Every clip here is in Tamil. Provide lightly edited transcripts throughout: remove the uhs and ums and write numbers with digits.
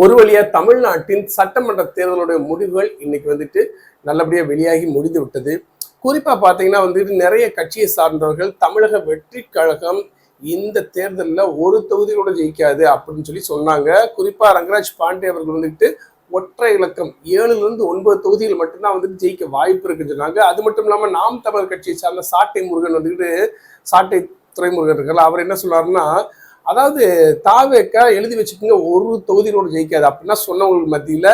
ஒரு வழியா தமிழ்நாட்டின் சட்டமன்ற தேர்தலுடைய முடிவுகள் இன்னைக்கு வந்துட்டு நல்லபடியா வெளியாகி முடிந்து விட்டது. குறிப்பா பாத்தீங்கன்னா வந்துட்டு நிறைய கட்சியை சார்ந்தவர்கள் தமிழக வெற்றி கழகம் இந்த தேர்தலில் ஒரு தொகுதி கூட ஜெயிக்காது அப்படின்னு சொல்லி சொன்னாங்க. குறிப்பா ரங்கராஜ் பாண்டே அவர்கள் வந்துட்டு ஒற்றை இலக்கம் 7 to 9 தொகுதிகள் மட்டும்தான் வந்துட்டு ஜெயிக்க வாய்ப்பு இருக்குன்னு சொன்னாங்க. அது மட்டும் இல்லாம நாம் தமிழர் கட்சியை சார்ந்த சாட்டை முருகன் வந்துட்டு சாட்டை துறைமுருகன் இருக்கார், அவர் என்ன சொன்னாருன்னா, அதாவது தாவேக்கா எழுதி வச்சுக்கோங்க ஒரு தொகுதியிலோட ஜெயிக்காது அப்படின்னா சொன்னவங்களுக்கு மத்தியில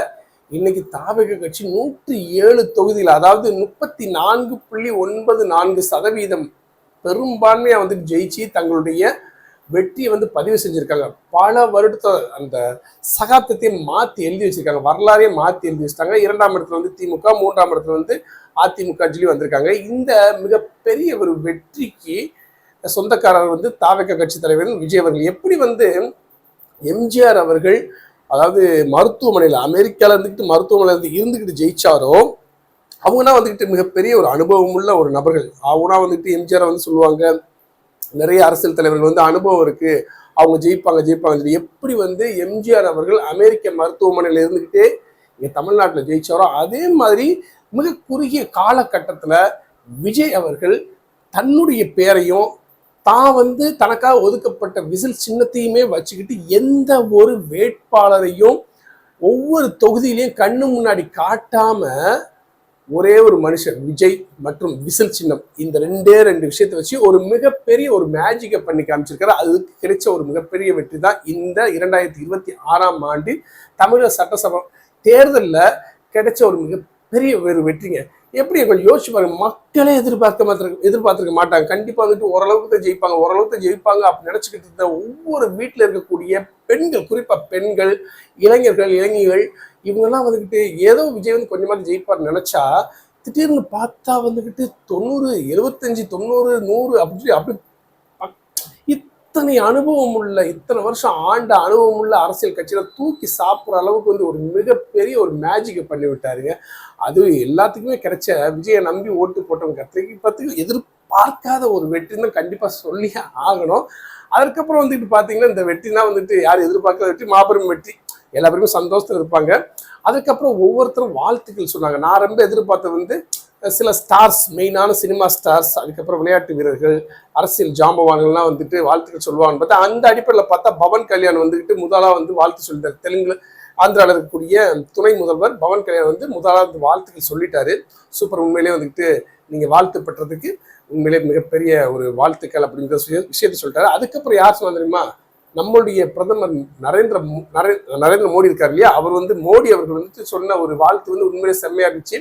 இன்னைக்கு தாவேக கட்சி 107 தொகுதியில், அதாவது 34.94% பெரும்பான்மையா வந்து ஜெயிச்சு தங்களுடைய வெற்றியை வந்து பதிவு செஞ்சிருக்காங்க. பல வருடத்தை அந்த சகாப்தத்தையும் மாத்தி எழுதி வச்சிருக்காங்க, வரலாறையும் மாத்தி எழுதி வச்சிருக்காங்க. 2ஆம் இடத்துல வந்து திமுக, 3ஆம் இடத்துல வந்து அதிமுக சொல்லி வந்திருக்காங்க. இந்த மிகப்பெரிய ஒரு வெற்றிக்கு சொந்தக்காரர் வந்து தாவேக கட்சி தலைவர் விஜய் அவர்கள். எப்படி வந்து எம்ஜிஆர் அவர்கள் அதாவது மருத்துவமனையில் அமெரிக்கால இருந்துக்கிட்டு மருத்துவமனையில் இருந்துக்கிட்டு ஜெயிச்சாரோ, அவங்கன்னா வந்துக்கிட்டு மிகப்பெரிய ஒரு அனுபவம் உள்ள ஒரு நபர்கள். அவங்கன்னா வந்துட்டு எம்ஜிஆர் வந்து சொல்லுவாங்க, நிறைய அரசியல் தலைவர்கள் வந்து அனுபவம் இருக்கு, அவங்க ஜெயிப்பாங்க. எப்படி வந்து எம்ஜிஆர் அவர்கள் அமெரிக்க மருத்துவமனையில் இருந்துக்கிட்டே இங்கே தமிழ்நாட்டில் ஜெயிச்சாரோ, அதே மாதிரி மிக குறுகிய காலகட்டத்தில் விஜய் அவர்கள் தன்னுடைய பேரையும் தான் வந்து தனக்காக ஒதுக்கப்பட்ட விசில் சின்னத்தையுமே வச்சுக்கிட்டு எந்த ஒரு வேட்பாளரையும் ஒவ்வொரு தொகுதியிலையும் கண்ணு முன்னாடி காட்டாம ஒரே ஒரு மனுஷன் விஜய் மற்றும் விசில் சின்னம், இந்த ரெண்டு விஷயத்தை வச்சு ஒரு மிகப்பெரிய ஒரு மேஜிக்கை பண்ணி காமிச்சிருக்காரு. அதுக்கு கிடைச்ச ஒரு மிகப்பெரிய வெற்றி தான் இந்த 2026ஆம் ஆண்டு தமிழக சட்டசபை தேர்தலில் கிடைச்ச ஒரு மிகப்பெரிய ஒரு வெற்றிங்க. எப்படி கொஞ்சம் யோசிச்சு பாருங்க, மக்களே எதிர்பார்த்திருக்க மாட்டாங்க. கண்டிப்பா வந்துட்டு ஓரளவுக்கு தான் ஜெயிப்பாங்க அப்படின்னு நினைச்சுக்கிட்டு இருந்த ஒவ்வொரு வீட்டில் இருக்கக்கூடிய பெண்கள், குறிப்பா பெண்கள், இளைஞர்கள், இளைஞர்கள், இவங்கெல்லாம் வந்துக்கிட்டு ஏதோ விஜய் வந்து கொஞ்சமாவது ஜெயிப்பார்னு நினைச்சா திடீர்னு பார்த்தா வந்துக்கிட்டு 90, 75, 90, 100 அப்படி இத்தனை அனுபவம் உள்ள, இத்தனை வருஷம் ஆண்ட அனுபவம் உள்ள அரசியல் கட்சியில தூக்கி சாப்பிட்ற அளவுக்கு வந்து ஒரு மிகப்பெரிய ஒரு மேஜிக்கை பண்ணி விட்டாருங்க. அது எல்லாத்துக்குமே கிடைச்ச விஜயை நம்பி ஓட்டு போட்டவங்க கத்திரிக்கு எதிர்பார்க்காத ஒரு வெற்றின்னு கண்டிப்பா சொல்லி ஆகணும். அதுக்கப்புறம் வந்துட்டு பாத்தீங்கன்னா இந்த வெற்றினா வந்துட்டு யார் எதிர்பார்க்காத வெற்றி, மாபெரும் வெற்றி, எல்லா பேருமே சந்தோஷத்துல இருப்பாங்க. அதுக்கப்புறம் ஒவ்வொருத்தரும் வாழ்த்துக்கள் சொன்னாங்க. நான் ரொம்ப எதிர்பார்த்தது வந்து சில ஸ்டார்ஸ், மெயினான சினிமா ஸ்டார்ஸ், அதுக்கப்புறம் விளையாட்டு வீரர்கள், அரசியல் ஜாம்பவான்கள்லாம் வந்துட்டு வாழ்த்துக்கள் சொல்லுவாங்கன்னு பார்த்தா அந்த அடிப்படையில் பார்த்தா பவன் கல்யாண் வந்துட்டு முதலா வந்து வாழ்த்து சொல்லிட்டாரு. தெலுங்கு ஆந்திராவில் இருக்கக்கூடிய துணை முதல்வர் பவன் கல்யாண் வந்து முதலாவது வாழ்த்துக்கள் சொல்லிட்டாரு. சூப்பர், உண்மையிலேயே வந்துட்டு நீங்க வாழ்த்து பெற்றதுக்கு உண்மையிலே மிகப்பெரிய ஒரு வாழ்த்துக்கள் அப்படிங்கிற விஷயத்த சொல்லிட்டாரு. அதுக்கப்புறம் யார் சொன்னா தெரியுமா, நம்மளுடைய பிரதமர் நரேந்திர மோடி இருக்கார் இல்லையா, அவர் வந்து மோடி அவர்கள் வந்துட்டு சொன்ன ஒரு வாழ்த்து வந்து உண்மையிலே செம்மையா இருந்துச்சு.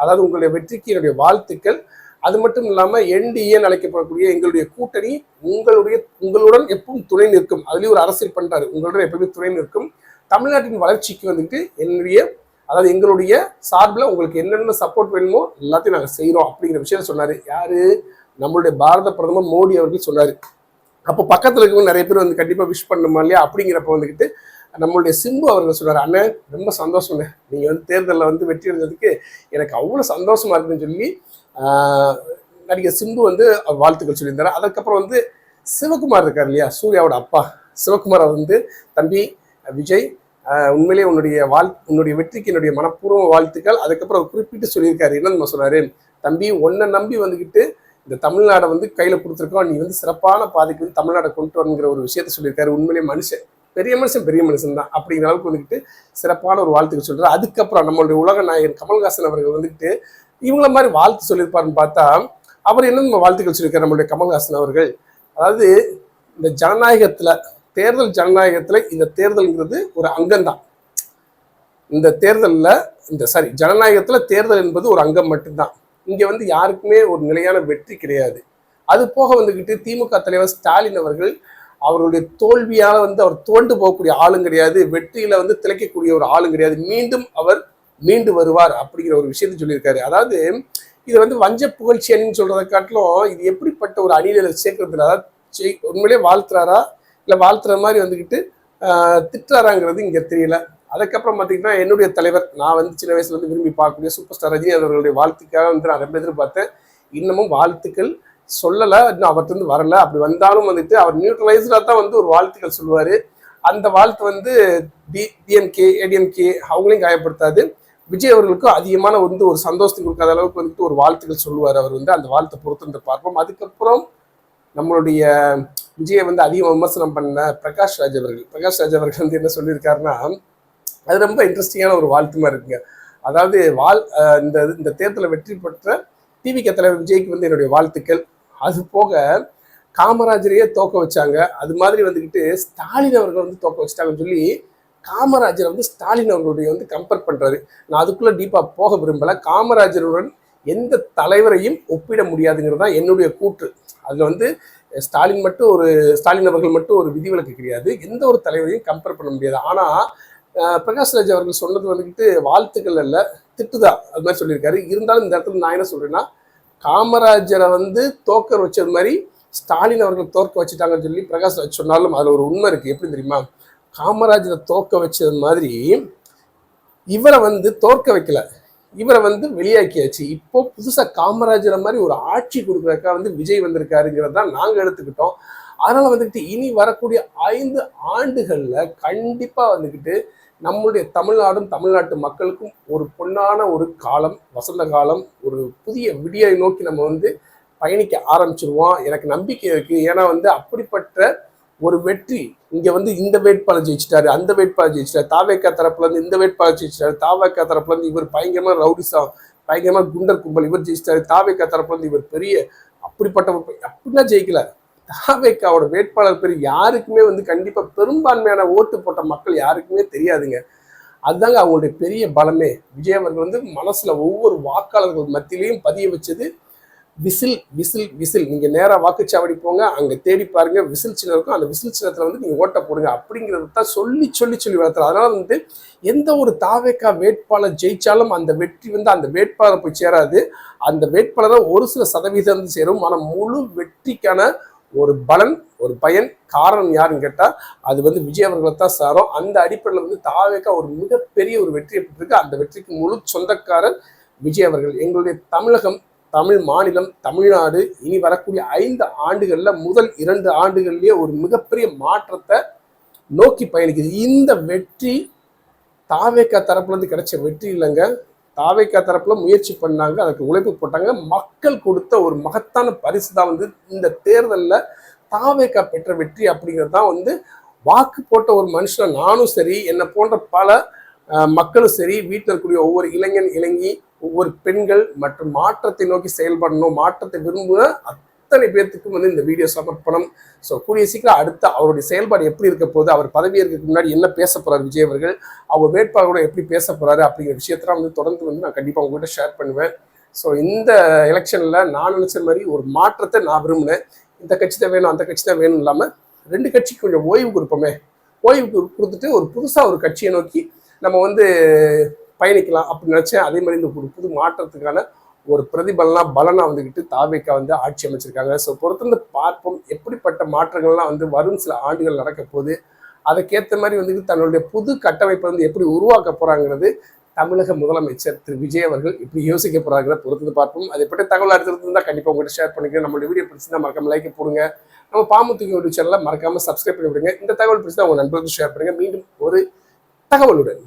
அதாவது உங்களுடைய வெற்றிக்கு என்னுடைய வாழ்த்துக்கள், அது மட்டும் இல்லாம என்டிஏ அழைக்கப்படக்கூடிய எங்களுடைய கூட்டணி உங்களுடன் எப்பவும் துணை நிற்கும். அதுலயும் ஒரு அரசியல் பண்றாரு, உங்களுடன் எப்பவுமே துணை நிற்கும். தமிழ்நாட்டின் வளர்ச்சிக்கு வந்துட்டு அதாவது எங்களுடைய சார்பில் உங்களுக்கு என்னென்ன சப்போர்ட் வேணுமோ எல்லாத்தையும் நாங்கள் செய்யறோம் அப்படிங்கிற விஷயத்த சொன்னாரு. யாரு? நம்மளுடைய பாரத பிரதமர் மோடி அவர்கள் சொன்னாரு. அப்போ பக்கத்துல இருக்கவங்க நிறைய பேர் வந்து கண்டிப்பா விஷ் பண்ணுமா இல்லையா, அப்படிங்கிறப்ப வந்துக்கிட்டு நம்மளுடைய சிம்பு அவர்கள் சொல்றாரு, அண்ணன் ரொம்ப சந்தோஷங்க, நீங்க வந்து தேர்தலில் வந்து வெற்றி அடைஞ்சதுக்கு எனக்கு அவ்வளவு சந்தோஷமா இருக்குன்னு சொல்லி நடிகர் சிம்பு வந்து வாழ்த்துக்கள் சொல்லியிருந்தாரு. அதுக்கப்புறம் வந்து சிவகுமார் இருக்கார் இல்லையா, சூர்யாவோட அப்பா சிவகுமார் வந்து, தம்பி விஜய், உண்மையிலேயே உன்னுடைய வெற்றிக்கு என்னுடைய மனப்பூர்வ வாழ்த்துக்கள். அதுக்கப்புறம் குறிப்பிட்டு சொல்லியிருக்காரு, என்னன்னு சொன்னாரு, தம்பி உன்னை நம்பி வந்துக்கிட்டு இந்த தமிழ்நாடை வந்து கையில கொடுத்துருக்கோம், நீ வந்து சிறப்பான பாதைக்கு வந்து தமிழ்நாடை கொண்டு வரணுங்கிற ஒரு விஷயத்த சொல்லியிருக்காரு. உண்மையிலேயே பெரிய மனுஷன் தான் அப்படிங்கிற அளவுக்கு வந்துக்கிட்டு சிறப்பான ஒரு வாழ்த்துக்கள் சொல்றாரு. அதுக்கப்புறம் நம்மளுடைய உலக நாயகன் கமல்ஹாசன் அவர்கள் வந்துக்கிட்டு இவங்கள மாதிரி வாழ்த்து சொல்லியிருப்பாருன்னு பார்த்தா அவர் என்ன வாழ்த்துக்கள் சொல்லியிருக்காரு நம்மளுடைய கமல்ஹாசன் அவர்கள். அதாவது இந்த தேர்தல் ஜனநாயகத்துல இந்த தேர்தல்ங்கிறது ஒரு அங்கம்தான். இந்த ஜனநாயகத்துல தேர்தல் என்பது ஒரு அங்கம் மட்டும்தான். இங்க வந்து யாருக்குமே ஒரு நிலையான வெற்றி கிடையாது. அது போக வந்துக்கிட்டு திமுக தலைவர் ஸ்டாலின் அவர்கள் அவருடைய தோல்வியால வந்து அவர் தோண்டு போகக்கூடிய ஆளும் கிடையாது, வெற்றியில வந்து திளைக்கக்கூடிய ஒரு ஆளும் கிடையாது. அவர் மீண்டு வருவார் அப்படிங்கிற ஒரு விஷயத்த சொல்லியிருக்காரு. அதாவது இது வந்து வஞ்ச புகழ்ச்சி அணின்னு சொல்றதை காட்டிலும் இது எப்படிப்பட்ட ஒரு அணியில சேர்க்கறதுல, அதாவது உண்மையிலேயே வாழ்த்துறாரா இல்லை வாழ்த்துற மாதிரி வந்துக்கிட்டு திட்டுறாராங்கிறது இங்க தெரியல. அதுக்கப்புறம் பார்த்தீங்கன்னா என்னுடைய தலைவர், நான் வந்து சின்ன வயசுல வந்து விரும்பி பார்க்கக்கூடிய சூப்பர் ஸ்டார் ரஜினி அவர்களுடைய வாழ்த்துக்காக வந்து நான் ரொம்ப எதிர்பார்த்தேன். இன்னமும் வாழ்த்துக்கள் சொல்லலை, இன்னும் அவர்கிட்ட வரல. அப்படி வந்தாலும் வந்துட்டு அவர் நியூட்ரலைஸ்டா தான் வந்து ஒரு வாழ்த்துக்கள் சொல்லுவாரு. அந்த வாழ்த்து வந்து டிஎம்கே ஏடிஎம்கே அவங்களையும் காயப்படுத்தாது, விஜய் அவர்களுக்கும் அதிகமான வந்து ஒரு சந்தோஷத்தை கொடுக்காத அளவுக்கு வந்துட்டு ஒரு வாழ்த்துக்கள் சொல்லுவார் அவர் வந்து. அந்த வாழ்த்தை பொறுத்து பார்ப்போம். அதுக்கப்புறம் நம்மளுடைய விஜயை வந்து அதிக விமர்சனம் பண்ண பிரகாஷ் ராஜ் அவர்கள் வந்து என்ன சொல்லியிருக்காருன்னா, அது ரொம்ப இன்ட்ரெஸ்டிங்கான ஒரு வாழ்த்து மாதிரி இருக்குங்க. அதாவது இந்த தேர்தலில் வெற்றி பெற்ற டிவிகே தலைவர் விஜய்க்கு வந்து என்னுடைய வாழ்த்துக்கள். அது போக காமராஜரையே தோக்க வச்சாங்க, அது மாதிரி வந்துக்கிட்டு ஸ்டாலின் அவர்கள் வந்து தோக்க வச்சிட்டாங்கன்னு சொல்லி காமராஜரை வந்து ஸ்டாலின் அவர்களுடைய வந்து கம்பேர் பண்றாரு. நான் அதுக்குள்ள டீப்பா போக விரும்பல. காமராஜருடன் எந்த தலைவரையும் ஒப்பிட முடியாதுங்கிறது தான் என்னுடைய கூற்று. அதுல வந்து ஸ்டாலின் அவர்கள் மட்டும் ஒரு விதிவிலக்கு கிடையாது. எந்த ஒரு தலைவரையும் கம்பேர் பண்ண முடியாது. ஆனா பிரகாஷ் ராஜ் அவர்கள் சொன்னது வந்துக்கிட்டு வாழ்த்துக்கள் அல்ல, திட்டுதான், அது மாதிரி சொல்லியிருக்காரு. இருந்தாலும் இந்த இடத்துல நான் என்ன சொல்றேன்னா, காமராஜரை வந்து தோக்க வச்சது மாதிரி ஸ்டாலின் அவர்கள் தோற்க வச்சுட்டாங்கன்னு சொல்லி பிரகாஷ் ராஜ் சொன்னாலும் அதுல ஒரு உண்மை இருக்கு. எப்படி தெரியுமா? காமராஜரை தோற்க வச்சது மாதிரி இவரை வந்து தோற்க வைக்கல, இவரை வந்து வெளியாக்கியாச்சு. இப்போ புதுசா காமராஜரை மாதிரி ஒரு ஆட்சி கொடுக்குறதுக்காக வந்து விஜய் வந்திருக்காருங்கிறது தான் நாங்க எடுத்துக்கிட்டோம். அதனால வந்துட்டு இனி வரக்கூடிய 5 ஆண்டுகள்ல கண்டிப்பா வந்துக்கிட்டு நம்முடைய தமிழ்நாடும் தமிழ்நாட்டு மக்களுக்கும் ஒரு பொன்னான ஒரு காலம், வசந்த காலம், ஒரு புதிய விடியை நோக்கி நம்ம வந்து பயணிக்க ஆரம்பிச்சிருவோம். எனக்கு நம்பிக்கை இருக்கு. ஏன்னா வந்து அப்படிப்பட்ட ஒரு வெற்றி இங்க வந்து இந்த வேட்பாளர் ஜெயிச்சிட்டாரு, அந்த வேட்பாளர் ஜெயிச்சிட்டாரு, தாவேக்கா தரப்புல இருந்து இந்த வேட்பாளர் ஜெயிச்சிட்டாரு, தாவேக்கா தரப்புல இருந்து இவர் பயங்கரமா ரவுடிசா பயங்கரமா குண்டர் கும்பல் இவர் ஜெயிச்சிட்டாரு, தாவேக்கா தரப்புல இருந்து இவர் பெரிய அப்படிப்பட்ட அப்படின்னா ஜெயிக்கல. தாவேக்காவோட வேட்பாளர் பேர் யாருக்குமே வந்து கண்டிப்பா பெரும்பான்மையான ஓட்டு போட்ட மக்கள் யாருக்குமே தெரியாதுங்க. அதுதாங்க அவங்களுடைய பெரிய பலமே. விஜய் அவர்கள் வந்து மனசுல ஒவ்வொரு வாக்காளர்கள் மத்தியிலையும் பதிய வச்சது விசில் விசில் விசில். நீங்க நேரா வாக்குச்சாவடி போங்க, அங்க தேடி பாருங்க, விசில் சின்னம் இருக்கும். அந்த விசில் சின்னத்துல வந்து நீங்க ஓட்ட போடுங்க அப்படிங்கிறது தான் சொல்லி சொல்லி சொல்லி வளர்த்துறோம். அதனால வந்து எந்த ஒரு தாவேக்கா வேட்பாளர் ஜெயிச்சாலும் அந்த வெற்றி வந்து அந்த வேட்பாளரை போய் சேராது. அந்த வேட்பாளரை ஒரு சில சதவீதம் வந்து சேரும். ஆனா முழு வெற்றிக்கான ஒரு பலன், ஒரு பயன், காரணம் யாருன்னு கேட்டா அது வந்து விஜய் அவர்களை தான் சாரும். அந்த அடிப்படையில் வந்து தாவேக்கா ஒரு மிகப்பெரிய ஒரு வெற்றியை பெற்றிருக்கு. அந்த வெற்றிக்கு முழு சொந்தக்காரர் விஜய் அவர்கள். எங்களுடைய தமிழகம், தமிழ் மாநிலம், தமிழ்நாடு இனி வரக்கூடிய 5 ஆண்டுகள்ல முதல் 2 ஆண்டுகள்லயே ஒரு மிகப்பெரிய மாற்றத்தை நோக்கி பயணிக்குது. இந்த வெற்றி தாவேக்கா தரப்புல இருந்து கிடைச்ச வெற்றி இல்லைங்க. தாவேக்கா தரப்புல முயற்சி பண்ணாங்க, அதுக்கு உழைப்பு போட்டாங்க. மக்கள் கொடுத்த ஒரு மகத்தான பரிசு தான் வந்து இந்த தேர்தலில் தாவேக்கா பெற்ற வெற்றி அப்படிங்கிறது தான் வந்து வாக்கு போட்ட ஒரு மனுஷன் நானும் சரி, என்னை போன்ற பல மக்களும் சரி, வீட்டில் இருக்கக்கூடிய ஒவ்வொரு இளைஞன் இளைஞி, ஒவ்வொரு பெண்கள் மற்றும் மாற்றத்தை நோக்கி செயல்படணும், மாற்றத்தை விரும்புகிற அத்தனை பேர்த்துக்கும் வந்து இந்த வீடியோ சமர்ப்பணம். ஸோ கூடிய சீக்கிரம் அடுத்த அவருடைய செயல்பாடு எப்படி இருக்க போகுது, அவர் பதவியேற்கிறதுக்கு முன்னாடி என்ன பேச போறாரு விஜய் அவர்கள், அவங்க வேட்பாளரோட எப்படி பேச போறாரு அப்படிங்கிற விஷயத்தெல்லாம் வந்து தொடர்ந்து வந்து நான் கண்டிப்பாக உங்ககிட்ட ஷேர் பண்ணுவேன். ஸோ இந்த எலெக்ஷன்ல நான் நினைச்ச மாதிரி ஒரு மாற்றத்தை நான் விரும்பினேன். இந்த கட்சி தான் வேணும், அந்த கட்சி தான் வேணும் இல்லாமல் 2 கட்சிக்கு கொஞ்சம் ஓய்வு கொடுப்போமே, ஓய்வு கொடுத்துட்டு ஒரு புதுசாக ஒரு கட்சியை நோக்கி நம்ம வந்து பயணிக்கலாம் அப்படின்னு நினைச்சேன். அதே மாதிரி இந்த ஒரு புது மாற்றத்துக்கான ஒரு பலனா வந்துக்கிட்டு தாவேக்கா வந்து ஆட்சி அமைச்சிருக்காங்க. ஸோ பொறுத்திருந்து பார்ப்போம் எப்படிப்பட்ட மாற்றங்கள்லாம் வந்து வரும் சில ஆண்டுகள் நடக்க போகுது. அதுக்கேற்ற மாதிரி வந்துட்டு தன்னுடைய புது கட்டமைப்பை வந்து எப்படி உருவாக்க போறாங்கிறது தமிழக முதலமைச்சர் திரு விஜய் அவர்கள் எப்படி யோசிக்க போறாங்கிறத பொறுத்து பார்ப்போம். அதை பற்றி தகவல் அடுத்திருந்தா கண்டிப்பாக உங்கள்கிட்ட ஷேர் பண்ணிக்கிறேன். நம்மளுடைய வீடியோ பிடிச்சிருந்தா மறக்காம லைக் போடுங்க. நம்ம பாமுத்துக்கு யூடியூப் சேனலை மறக்காம சப்ஸ்கிரைப் பண்ணி விடுங்க. இந்த தகவல் பிடிச்சா உங்க நண்பர்களுக்கு ஷேர் பண்ணுங்க. மீண்டும் ஒரு தகவலுடன்